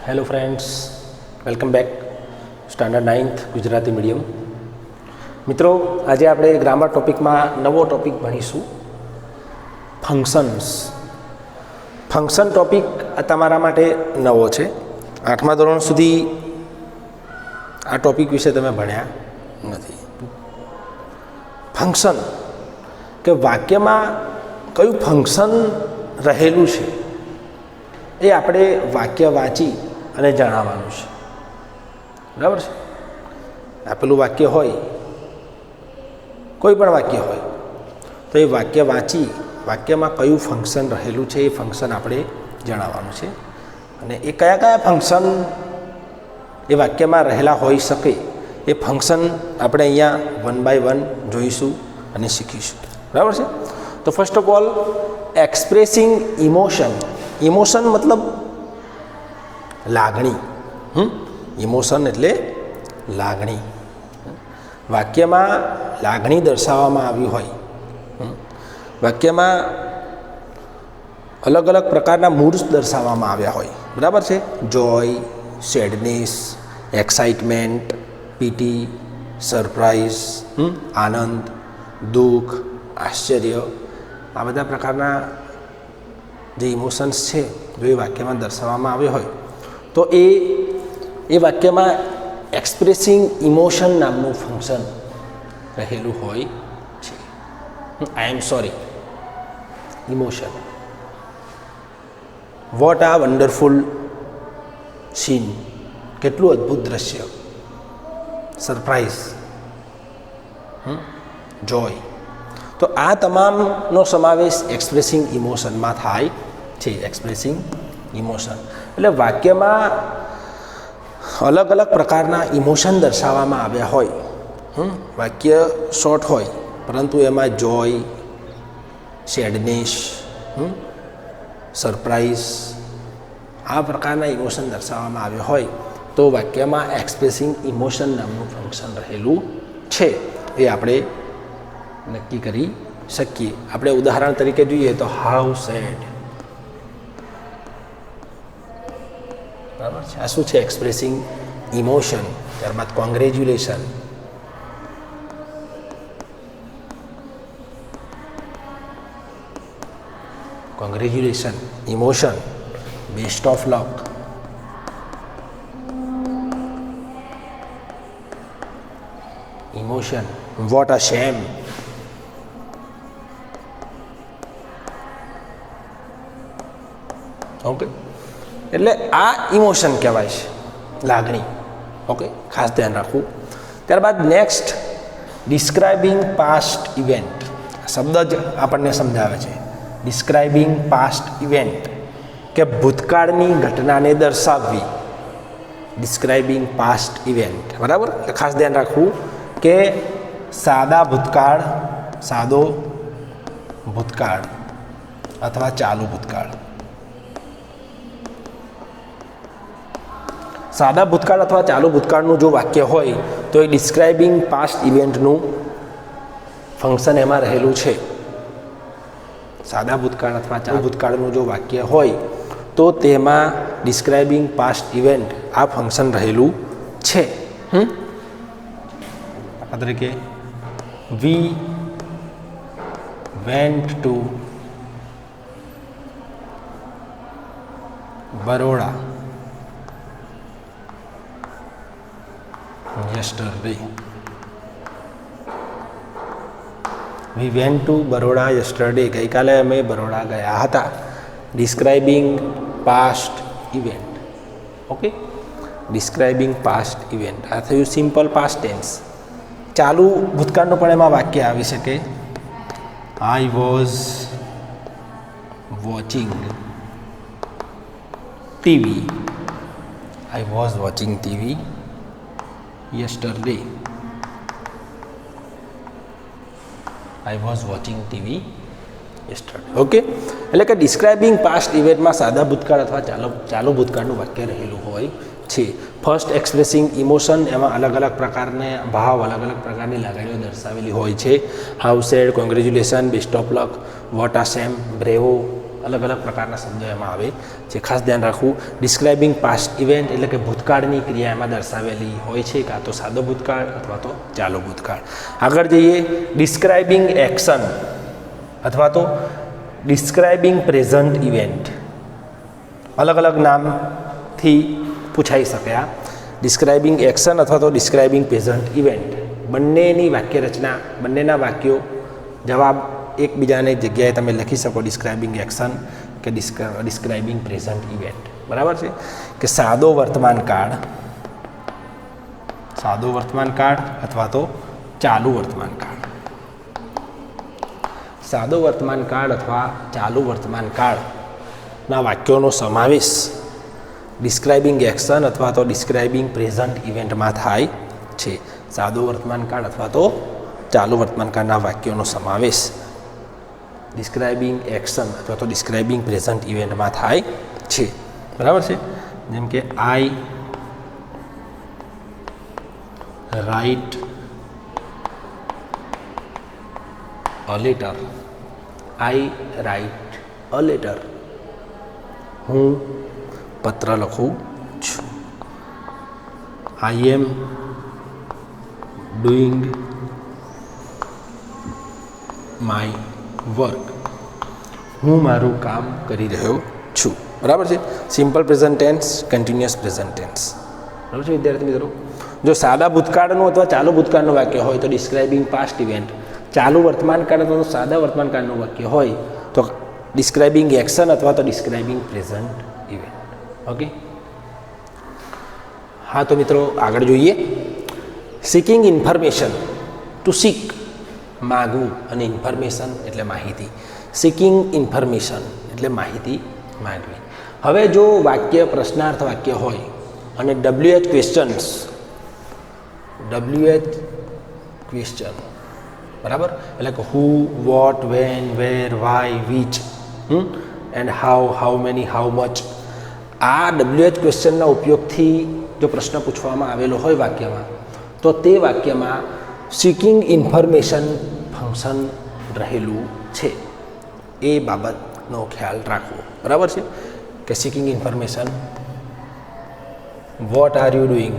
Hello friends, welcome back standard 9th Gujarati medium. મિત્રો, આજે આપણે ગ્રામર ટોપિકમાં નવો ટોપિક ભણીશું, ફંક્શન્સ. ફંક્શન ટોપિક તમારા માટે નવો છે. 8મા ધોરણ સુધી આ ટોપિક વિશે તમે ભણ્યા નથી. ફંક્શન કે વાક્યમાં કયું ફંક્શન રહેલું છે એ આપણે વાક્ય વાંચી અને જણાવવાનું છે. બરાબર છે? આપેલું વાક્ય હોય, કોઈ પણ વાક્ય હોય, તો એ વાક્ય વાંચી વાક્યમાં કયું ફંક્શન રહેલું છે એ ફંક્શન આપણે જણાવવાનું છે. અને એ કયા કયા ફંક્શન એ વાક્યમાં રહેલા હોઈ શકે એ ફંક્શન આપણે અહીંયા 1 by 1 જોઈશું અને શીખીશું. બરાબર છે? તો first of all, expressing emotion. Emotion મતલબ લાગણી. ઇમોશન એટલે લાગણી. વાક્યમાં લાગણી દર્શાવવામાં આવી હોય, વાક્યમાં અલગ અલગ પ્રકારના મૂડ્સ દર્શાવવામાં આવ્યા હોય. બરાબર છે? જોય, સેડનેસ, એક્સાઇટમેન્ટ, પીટી, સરપ્રાઇઝ, આનંદ, દુઃખ, આશ્ચર્ય, આ બધા પ્રકારના જે ઇમોશન્સ છે જો એ વાક્યમાં દર્શાવવામાં આવ્યો હોય તો એ વાક્યમાં એક્સપ્રેસિંગ ઇમોશન નામનું ફંક્શન રહેલું હોય છે. આઈ એમ સોરી, ઇમોશન. વોટ આ વન્ડરફુલ સીન, કેટલું અદ્ભુત દ્રશ્ય. સરપ્રાઇઝ, જોય. તો આ તમામનો સમાવેશ એક્સપ્રેસિંગ ઇમોશનમાં થાય છે. એક્સપ્રેસિંગ ઇમોશન એટલે વાક્યમાં અલગ અલગ પ્રકારના ઇમોશન દર્શાવવામાં આવ્યા હોય. વાક્ય શોર્ટ હોય પરંતુ એમાં જોય, સેડનેસ, સરપ્રાઇઝ, આ પ્રકારના ઇમોશન દર્શાવવામાં આવ્યા હોય તો વાક્યમાં એક્સપ્રેસિંગ ઇમોશન નામનું ફંક્શન રહેલું છે એ આપણે નક્કી કરી શકીએ. આપણે ઉદાહરણ તરીકે જોઈએ તો હાઉ સેડ. બરાબર છે? આ શું છે? Expressing emotion. ત્યારબાદ congratulation. Congratulation, emotion. Best of luck, emotion. What a shame. Okay, એટલે આ ઇમોશન કહેવાય છે, લાગણી. ઓકે, ખાસ ધ્યાન રાખવું. ત્યારબાદ નેક્સ્ટ, ડિસ્ક્રાઇબિંગ પાસ્ટ ઇવેન્ટ. શબ્દ જ આપણને સમજાવે છે. ડિસ્ક્રાઇબિંગ પાસ્ટ ઇવેન્ટ કે ભૂતકાળની ઘટનાને દર્શાવવી. Describing past event. બરાબર? ખાસ ધ્યાન રાખવું કે સાદો ભૂતકાળ અથવા ચાલુ ભૂતકાળ. સાદા ભૂતકાળ અથવા ચાલુ ભૂતકાળનું જો વાક્ય હોય તો એ ડિસ્ક્રાઇબિંગ પાસ્ટ ઇવેન્ટનું ફંક્શન એમાં રહેલું છે. સાદા ભૂતકાળ અથવા ચાલુ ભૂતકાળનું જો વાક્ય હોય તો તેમાં ડિસ્ક્રાઇબિંગ પાસ્ટ ઇવેન્ટ આ ફંક્શન રહેલું છે. દાખલા તરીકે, we went to Baroda yesterday. We went to Baroda yesterday. ગઈકાલે અમે બરોડા ગયા હતા. Describing past event. Okay, describing past event. આ થયું સિમ્પલ પાસ્ટ ટેન્સ. ચાલુ ભૂતકાળનું પણ એમાં વાક્ય આવી શકે. I was watching TV. I was watching TV yesterday. I was watching TV yesterday. Okay, એટલે કે ડિસ્ક્રાઇબિંગ પાસ્ટ ઇવેન્ટમાં સાદા ભૂતકાળ અથવા ચાલુ ભૂતકાળનું વાક્ય રહેલું હોય છે. First, expressing emotion. એમાં અલગ અલગ પ્રકારના ભાવ, અલગ અલગ પ્રકારની લાગણીઓ દર્શાવેલી હોય છે. How sad, congratulation, best of luck, what a shame, બ્રેવો, अलग अलग प्रकारना शब्दों एमां आवे छे। खास ध्यान राखવું, ડિસ્ક્રાઇબિંગ પાસ્ટ ઇવેન્ટ એટલે કે ભૂતકાળની ક્રિયા એમાં દર્શાવેલી હોય છે, કાં તો સાદો ભૂતકાળ અથવા તો ચાલુ ભૂતકાળ। આગળ જઈએ, ડિસ્ક્રાઇબિંગ એક્શન અથવા તો ડિસ્ક્રાઇબિંગ પ્રેઝન્ટ ઇવેન્ટ, अलग अलग नाम थी पूछाई सके। आ डिस्क्राइबिंग एक्शन अथवा तो डिस्क्राइबिंग प्रेजेंट इवेंट बंनेनी वाक्य रचना, बंनेना वाक्यों जवाब एक बीजाने जग्याए तमे लखी सको, डिस्क्राइबिंग एक्शन के डिस्क्राइबिंग प्रेजेंट इवेंट। बराबर है कि सादो वर्तमान काळ अथवा तो चालू वर्तमान काळ। सादो वर्तमान काळ अथवा चालू वर्तमान काळ ना वाक्यों समावेश डिस्क्राइबिंग एक्शन अथवा तो डिस्क्राइबिंग प्रेजेंट इवेंट में थाय छे। सादो वर्तमान काळ अथवा तो चालू वर्तमान काळना वाक्यों समावेश डिस्क्राइबिंग एक्शन अथवा तो डिस्क्राइबिंग प्रेजेंट इवेंट में थाय छे। बराबर है। जेम के I write a letter, I write a letter, हूँ पत्र लखूँ छूँ। I am doing my work, हूँ मारू काम करी रह्यो छूँ। बराबर है। Simple present tense, continuous present tense. बराबर है विद्यार्थी मित्रों। जो सादा भूतकाळनुं अथवा चालू भूतकाळनुं वाक्य होय तो डिस्क्राइबिंग पास्ट इवेंट, चालू वर्तमान काळ अथवा तो सादा वर्तमान काळनुं वाक्य होय तो डिस्क्राइबिंग एक्शन अथवा तो डिस्क्राइबिंग प्रेजेंट इवेंट। ओके। हाँ तो मित्रों आगळ जोईए। सीकिंग इन्फॉर्मेशन, टू सीक मागवू अने इन्फॉर्मेशन एटले माहिती। सीकिंग इन्फॉर्मेशन एटले माहिती मागवी। हवे जो वाक्य प्रश्नार्थ वाक्य होय अने WH क्वेश्चन्स, WH क्वेश्चन बराबर एटले के who, what, when, where, why, which and how many, how much. आ WH क्वेश्चन उपयोग थी जो प्रश्न पूछवामां आवेलो होय वाक्य में तो ते वाक्य में सीकिंग इन्फॉर्मेशन फंक्शन रहेलू छे। ए बाबतनो ख्याल राखवो। बराबर है कि seeking information, what are you doing,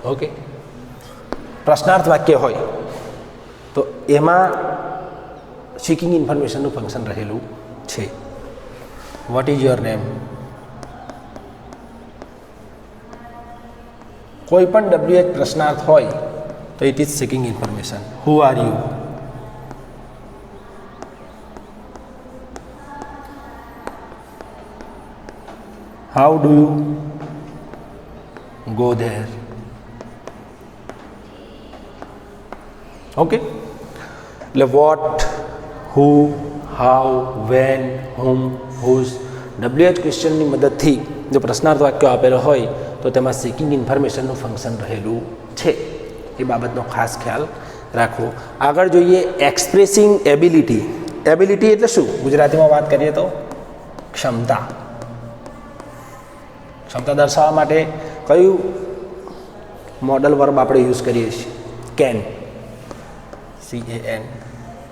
okay. प्रश्नार्थ वाक्य होय तो एमा सीकिंग इन्फॉर्मेशन फंक्शन रहेलू छे। वॉट इज योर नेम, कोईपण WH प्रश्नार्थ होय तो it is seeking information. Who are you, how do you go there, okay. એટલે what, who, how, when, whom, whose WH ક્વેશ્ચનની મદદથી જો પ્રશ્નાર્થ વાક્યો આપેલો હોય તો તેમાં સીકિંગ ઇન્ફોર્મેશનનું ફંક્શન રહેલું છે। એ બાબતનો ખાસ ખ્યાલ રાખવો। આગળ જોઈએ એક્સપ્રેસિંગ એબિલિટી। એબિલિટી એટલે શું? ગુજરાતીમાં વાત કરીએ તો ક્ષમતા। ક્ષમતા દર્શાવવા માટે કયું મોડલ વર્બ આપણે યુઝ કરીએ છીએ? કેન, CAN,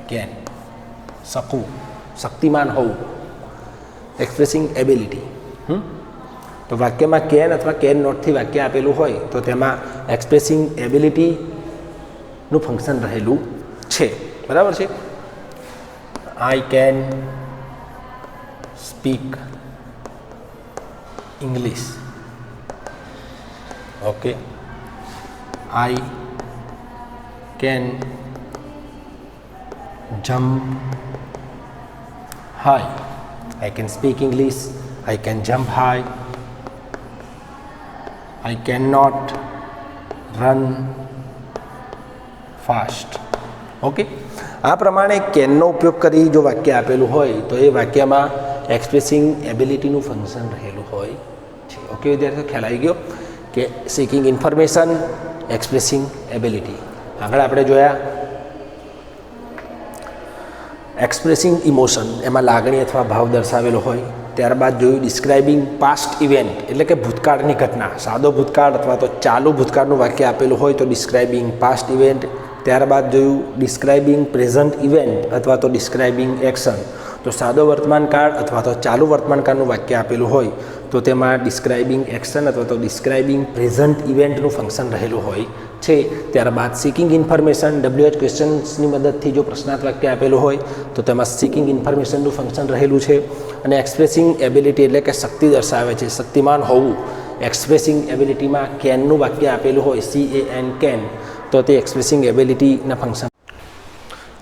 कैन, सकू, शक्तिमान हो, एक्सप्रेसिंग एबिलिटी। तो वाक्य में कैन अथवा कैन नॉट थी वाक्य आपेलू होय तो तेमा एक्सप्रेसिंग एबिलिटी नु फंक्शन रहेलू छे। बराबर है। I can speak English, okay. I can jump high, I can speak English, I can jump high, I cannot run fast, okay. आ प्रमाणे कैननो उपयोग करी जो वाक्य आपेलू होय तो ये वाक्य में एक्सप्रेसिंग एबिलिटीनु फंक्शन रहेलू होय छे। ओके विद्यार्थी, ख्याल आई गयो कि सीकिंग इन्फॉर्मेशन, एक्सप्रेसिंग एबिलिटी। आगळ आपणे जोया एक्सप्रेसिंग इमोशन, एमां लागणी अथवा भाव दर्शावेलो होय। त्यारबाद जोयुं डिस्क्राइबिंग पास्ट इवेंट एटले के भूतकाळनी घटना। सादो भूतकाळ अथवा तो चालू भूतकाळनुं वाक्य आपेलुं होय तो डिस्क्राइबिंग पास्ट इवेंट, ત્યારબાદ જોયું ડિસ્ક્રાઇબિંગ પ્રેઝન્ટ ઇવેન્ટ અથવા તો ડિસ્ક્રાઇબિંગ એક્શન. તો સાદો વર્તમાનકાળ અથવા તો ચાલુ વર્તમાનકાળનું વાક્ય આપેલું હોય તો તેમાં ડિસ્ક્રાઇબિંગ એક્શન અથવા તો ડિસ્ક્રાઇબિંગ પ્રેઝન્ટ ઇવેન્ટનું ફંક્શન રહેલું હોય છે. ત્યારબાદ સિકિંગ ઇન્ફોર્મેશન WH ક્વેશ્ચન્સની મદદથી જો પ્રશ્નાર્થ વાક્ય આપેલું હોય તો તેમાં સિકિંગ ઇન્ફોર્મેશનનું ફંક્શન રહેલું છે. અને એક્સપ્રેસિંગ એબિલિટી એટલે કે શક્તિ દર્શાવે છે, શક્તિમાન હોવું. એક્સપ્રેસિંગ એબિલિટીમાં કેનનું વાક્ય આપેલું હોય CAN કેન, તો તે એક્સપ્રેસિંગ એબિલિટીના ફંક્શન.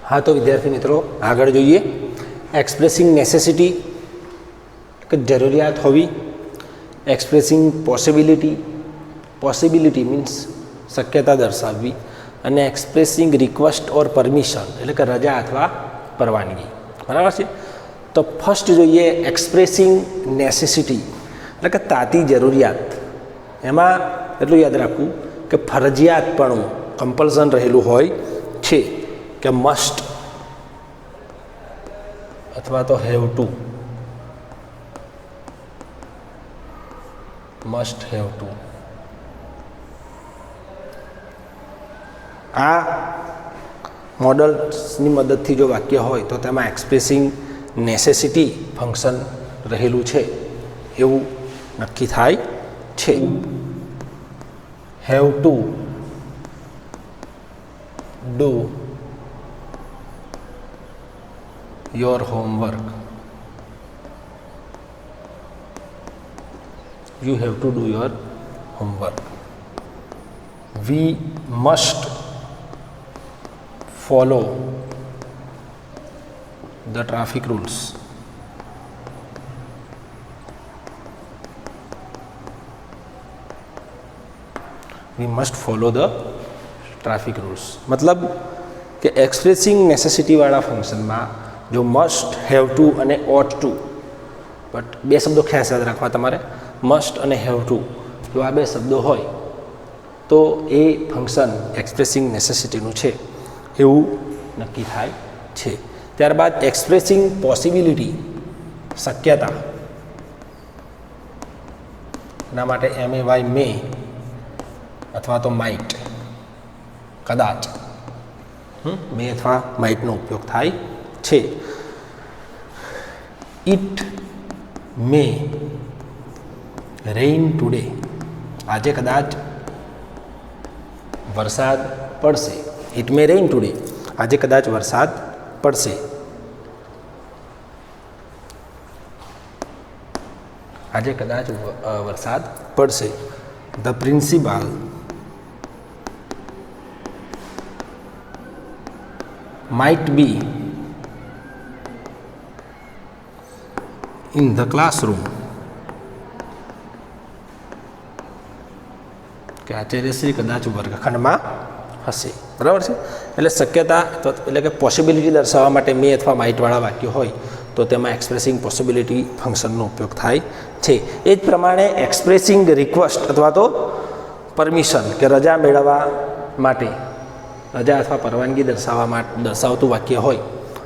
હા, તો વિદ્યાર્થી મિત્રો આગળ જોઈએ. એક્સપ્રેસિંગ નેસેસિટી કે જરૂરિયાત હોવી. એક્સપ્રેસિંગ પોસિબિલિટી મીન્સ શક્યતા દર્શાવવી. અને એક્સપ્રેસિંગ રિક્વેસ્ટ ઓર પરમિશન એટલે કે રજા અથવા પરવાનગી. બરાબર છે. તો ફર્સ્ટ જોઈએ એક્સપ્રેસિંગ નેસેસિટી એટલે કે તાતી જરૂરિયાત. એમાં એટલું યાદ રાખવું કે ફરજિયાતપણું કમ્પલ્સન રહેલું હોય છે કે મસ્ટ અથવા તો have to. Must have to આ મોડલ્સની મદદથી જો વાક્ય હોય તો તેમાં એક્સપ્રેસિંગ નેસેસિટી ફંક્શન રહેલું છે એવું નક્કી થાય છે. Have to do your homework. You have to do your homework. We must follow the traffic rules. We must follow the traffic rules. मतलब કે એક્સપ્રેસિંગ નેસેસિટીવાળા ફંક્શનમાં જો મસ્ટ, હેવ ટુ અને ઓટ ટુ, બટ બે શબ્દો ખાસ યાદ રાખવા તમારે. મસ્ટ અને હેવ ટુ જો આ બે શબ્દો હોય તો એ ફંક્શન એક્સપ્રેસિંગ નેસેસિટીનું છે એવું નક્કી થાય છે. ત્યારબાદ એક્સપ્રેસિંગ પોસિબિલિટી શક્યતા. એના માટે MAY મે અથવા તો માઇટ કદાચ મે અથવા માઇટનો ઉપયોગ થાય છે. It may rain today. આજે કદાચ વરસાદ પડશે. It may rain today. આજે કદાચ વરસાદ પડશે. આજે કદાચ વરસાદ પડશે. The principal might be in the classroom. કે આચાર્યશ્રી કદાચ વર્ગખંડમાં હશે. બરાબર છે. એટલે શક્યતા એટલે કે પોસિબિલિટી દર્શાવવા માટે મે અથવા માઇટવાળા વાક્ય હોય તો તેમાં એક્સપ્રેસિંગ પોસિબિલિટી ફંક્શનનો ઉપયોગ થાય છે. એ જ પ્રમાણે એક્સપ્રેસિંગ રિક્વેસ્ટ અથવા તો પરમિશન કે રજા મેળવવા માટે, રજા અથવા પરવાનગી દર્શાવતું વાક્ય હોય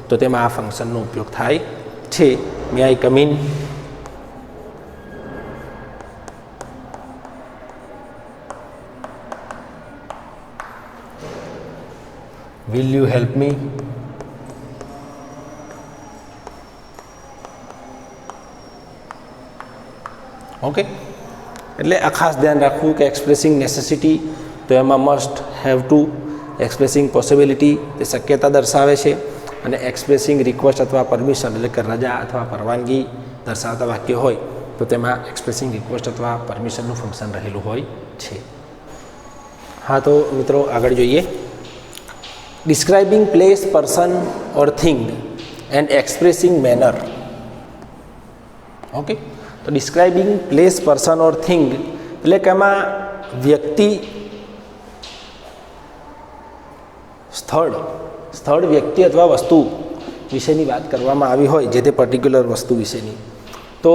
તો તેમાં આ ફંક્શનનો ઉપયોગ થાય છે. May I come in. Will you help me. Okay. એટલે આ ખાસ ધ્યાન રાખવું કે એક્સપ્રેસિંગ નેસેસિટી તો એમાં must, have to. Expressing possibility તે શક્યતા દર્શાવે છે. અને એક્સપ્રેસિંગ રિક્વેસ્ટ અથવા પરમિશન એટલે કે રજા અથવા પરવાનગી દર્શાવતા વાક્ય હોય તો તેમાં એક્સપ્રેસિંગ રિક્વેસ્ટ અથવા પરમિશનનું ફંક્શન રહેલું હોય છે. હા, તો મિત્રો આગળ જોઈએ. Describing place, person or thing and expressing manner. Okay. તો describing place, person or thing એટલે કે એમાં વ્યક્તિ, સ્થળ, વ્યક્તિ અથવા વસ્તુ વિશેની વાત કરવામાં આવી હોય જે તે પર્ટિક્યુલર વસ્તુ વિશેની, તો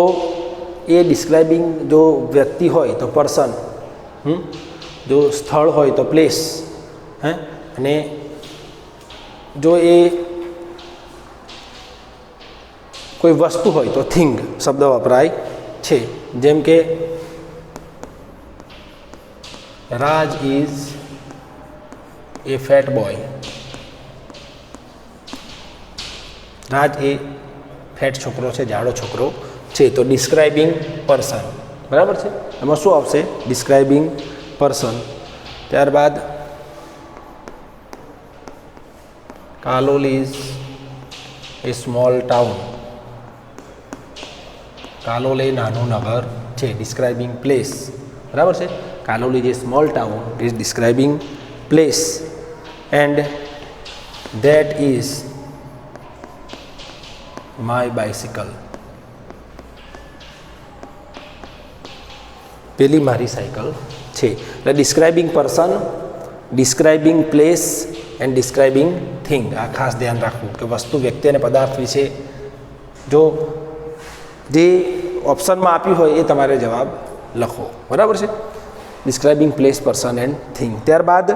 એ ડિસ્ક્રાઇબિંગ જો વ્યક્તિ હોય તો પર્સન, જો સ્થળ હોય તો પ્લેસ, અને જો એ કોઈ વસ્તુ હોય તો થિંગ શબ્દ વપરાય છે. જેમ કે Raj is A fat boy, Raj A fat છોકરો છે, જાડો છોકરો છે. તો ડિસ્ક્રાઇબિંગ પર્સન, બરાબર છે. એમાં શું આવશે? Describing person. ત્યારબાદ Kalol is a small town, Kalol એ નાનું નગર છે. ડિસ્ક્રાઇબિંગ પ્લેસ, બરાબર છે. Kalol is a small town is describing place. And that is my bicycle, પેલી મારી સાયકલ છે. એટલે describing person, describing place and describing thing. આ ખાસ ધ્યાન રાખવું કે વસ્તુ, વ્યક્તિ અને પદાર્થ વિશે જો જે ઓપ્શનમાં આપ્યું હોય એ તમારે જવાબ લખો, બરાબર છે. Describing place, person and thing. ત્યારબાદ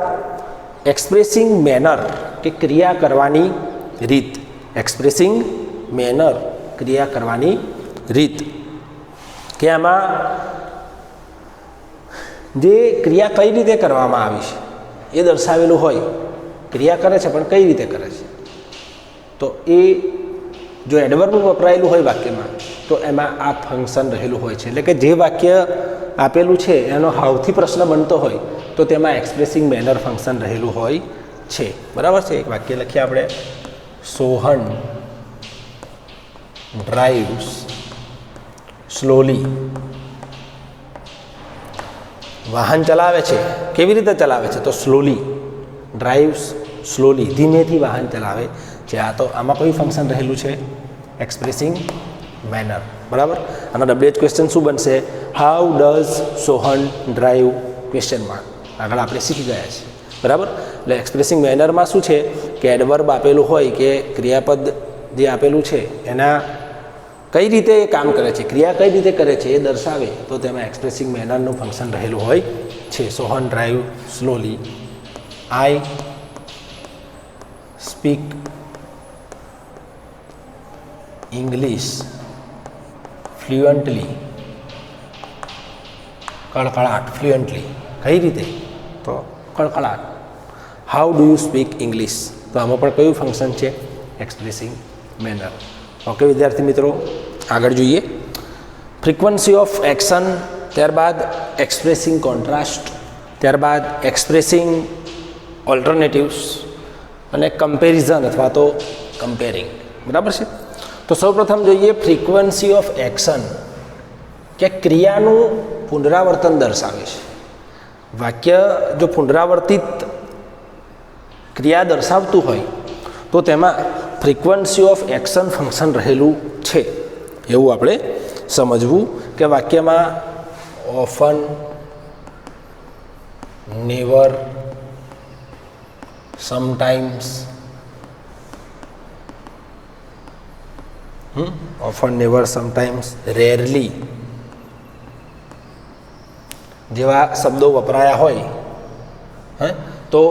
એક્સપ્રેસિંગ મેનર કે ક્રિયા કરવાની રીત. એક્સપ્રેસિંગ મેનર, ક્રિયા કરવાની રીત. કે આમાં જે ક્રિયા કઈ રીતે કરવામાં આવી છે એ દર્શાવેલું હોય. ક્રિયા કરે છે પણ કઈ રીતે કરે છે, તો એ જો એડવર્બ વપરાયેલું હોય વાક્યમાં તો એમાં આ ફંક્શન રહેલું હોય છે. એટલે કે જે વાક્ય આપેલું છે એનો હાવથી પ્રશ્ન બનતો હોય તો તેમાં એક્સપ્રેસિંગ મેનર ફંક્શન રહેલું હોય છે, બરાબર છે. એક વાક્ય લખીએ આપણે. સોહન ડ્રાઇવ્સ સ્લોલી, વાહન ચલાવે છે. કેવી રીતે ચલાવે છે? તો સ્લોલી. ડ્રાઇવ્સ સ્લોલી, ધીમેથી વાહન ચલાવે છે. આ તો આમાં કયું ફંક્શન રહેલું છે? એક્સપ્રેસિંગ મેનર, બરાબર. આનો WH ક્વેશ્ચન શું બનશે? How does Sohan drive? Question mark. આગળ આપણે શીખી ગયા છીએ, બરાબર. એટલે એક્સપ્રેસિંગ મેનરમાં શું છે કે એડવર્બ આપેલું હોય કે ક્રિયાપદ જે આપેલું છે એના કઈ રીતે એ કામ કરે છે, ક્રિયા કઈ રીતે કરે છે એ દર્શાવે તો તેમાં એક્સપ્રેસિંગ મેનરનું ફંક્શન રહેલું હોય છે. Sohan drive slowly. I speak English fluently, કળકળાટ. ફ્લુઅન્ટલી કઈ રીતે? તો કળકળાટ. How do you speak English? તો આમાં પણ કયું ફંક્શન છે? Expressing manner. ઓકે વિદ્યાર્થી મિત્રો, આગળ જોઈએ. ફ્રીક્વન્સી ઓફ એક્શન, ત્યારબાદ એક્સપ્રેસિંગ કોન્ટ્રાસ્ટ, ત્યારબાદ એક્સપ્રેસિંગ ઓલ્ટરનેટિવ્સ અને કમ્પેરિઝન અથવા તો કમ્પેરિંગ, બરાબર છે. તો સૌપ્રથમ જોઈએ ફ્રીક્વન્સી ઓફ એક્શન કે ક્રિયાનું પુનરાવર્તન દર્શાવે છે. વાક્ય જો પુનરાવર્તિત ક્રિયા દર્શાવતું હોય તો તેમાં ફ્રીક્વન્સી ઓફ એક્શન ફંક્શન રહેલું છે એવું આપણે સમજવું. કે વાક્યમાં often, never, sometimes, often, never, sometimes, rarely જેવા શબ્દો વપરાયા હોય તો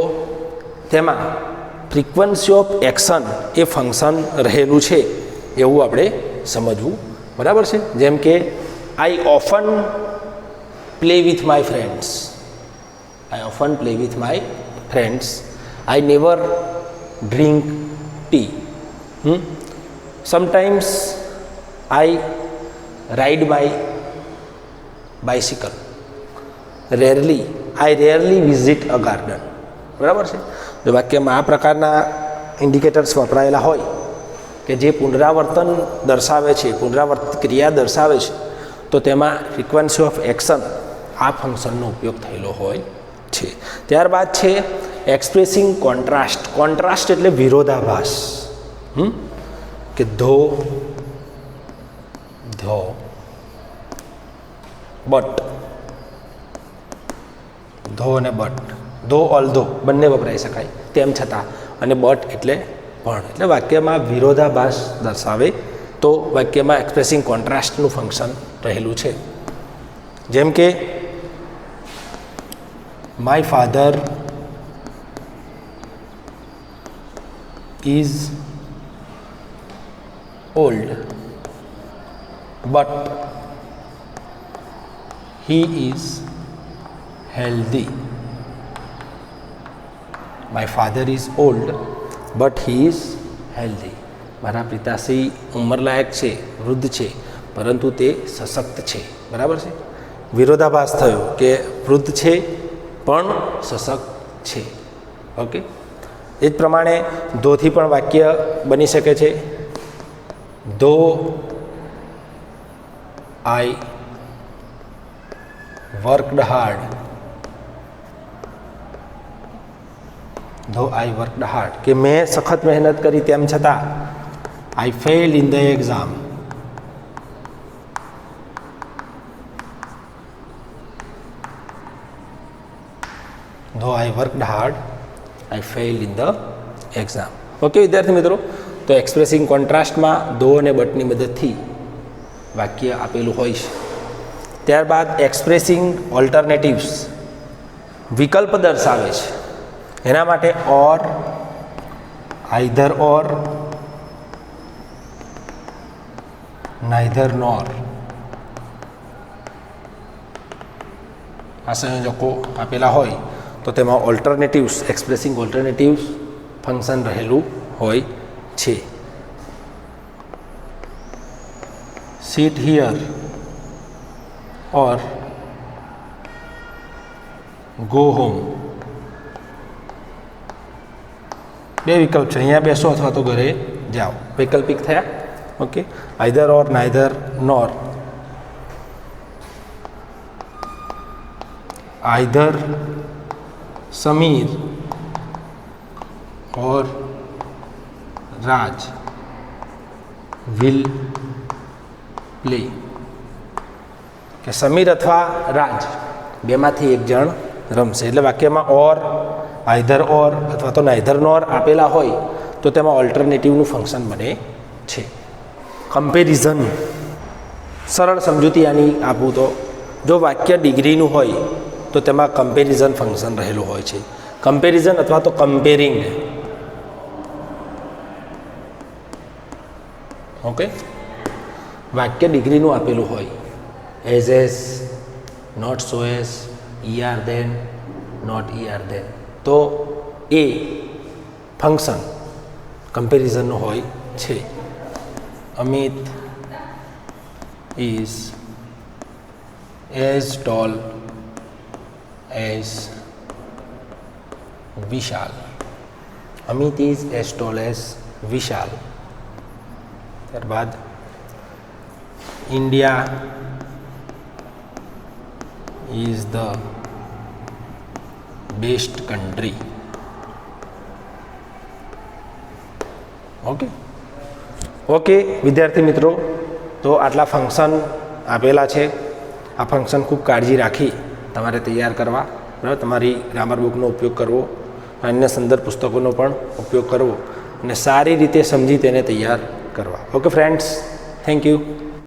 તેમાં ફ્રીક્વન્સી ઓફ એક્શન એ ફંક્શન રહેલું છે એવું આપણે સમજવું, બરાબર છે. જેમ કે I often play with my friends, I often play with my friends. I never drink tea. Sometimes I ride my bicycle. Rarely I rarely visit a garden, બરાબર છે. જો વાક્યમાં આ પ્રકારના ઇન્ડિકેટર્સ વપરાયેલા હોય કે જે પુનરાવર્તન દર્શાવે છે, પુનરાવર્તિત ક્રિયા દર્શાવે છે તો તેમાં ફ્રીક્વન્સી ઓફ એક્શન આ ફંક્શનનો ઉપયોગ થયેલો હોય છે. ત્યારબાદ છે એક્સપ્રેસિંગ કોન્ટ્રાસ્ટ. કોન્ટ્રાસ્ટ એટલે વિરોધાભાસ. કે ધો, બટ. ધો અને બટ, ધો ઓલ્ધો બંને વપરાઈ શકાય, તેમ છતાં, અને બટ એટલે પણ. એટલે વાક્યમાં વિરોધાભાસ દર્શાવે તો વાક્યમાં એક્સપ્રેસિંગ કોન્ટ્રાસ્ટનું ફંક્શન રહેલું છે. જેમ કે my father is old but he is healthy. My father is old but he is healthy. મારા પિતાશ્રી ઉંમરલાયક છે, વૃદ્ધ છે, પરંતુ તે સશક્ત છે. બરાબર છે. વિરોધાભાસ થયો કે વૃદ્ધ છે પણ સશક્ત છે. ઓકે. એ જ પ્રમાણે ધોથી પણ વાક્ય બની શકે છે. ધો આઈ વર્કડ હાર્ડ, ધો આઈ વર્કડ હાર્ડ કે મેં સખત મહેનત કરી તેમ છતાં I fail in the exam. Though I worked hard I fail in the exam. Okay વિદ્યાર્થી મિત્રો, તો એક્સપ્રેસિંગ કોન્ટ્રાસ્ટમાં ધો અને બટની મદદથી વાક્ય આપેલું હોય છે. ત્યારબાદ એક્સપ્રેસિંગ ઓલ્ટરનેટિવ્સ વિકલ્પ દર્શાવે છે. એના માટે ઓર, આઈધર ઓર, નાઈધર નોર આ સંયોજકો આપેલા હોય તો તેમાં ઓલ્ટરનેટિવ્સ, એક્સપ્રેસિંગ ઓલ્ટરનેટિવ્સ ફંક્શન રહેલું હોય છે. sit here or go home બે વિકલ્પ છે. અહીંયા બેસો અથવા તો ઘરે જાઓ, વૈકલ્પિક થયા. Okay. Either or, neither nor. Either Sameer or Raj will play કે સમીર અથવા રાજ બેમાંથી એક જણ રમશે. એટલે વાક્યમાં ઓર, આઈધર ઓર અથવા તો નાઈધર નોર આપેલા હોય તો તેમાં ઓલ્ટરનેટિવનું ફંક્શન બને છે. કમ્પેરિઝન સરળ સમજૂતી આની આપું તો જો વાક્ય ડિગ્રીનું હોય તો તેમાં કમ્પેરિઝન ફંક્શન રહેલું હોય છે. કમ્પેરિઝન અથવા તો કમ્પેરિંગ. ઓકે. વાક્ય ડિગ્રીનું આપેલું હોય as, not so as, er than, not er than, તો એ ફંક્શન કમ્પેરિઝનનું હોય છે. Amit is as tall as Vishal. Amit is as tall as Vishal. ત્યારબાદ India is the best country. Okay. Okay વિદ્યાર્થી મિત્રો, તો આટલા ફંક્શન આપેલા છે. આ ફંક્શન ખૂબ કાળજી રાખી તમારે તૈયાર કરવા. બરાબર. તમારી ગ્રામર બુકનો ઉપયોગ કરવો, અન્ય સંદર્ભ પુસ્તકોનો પણ ઉપયોગ કરવો અને સારી રીતે સમજી તેને તૈયાર કરવા. Okay friends, thank you.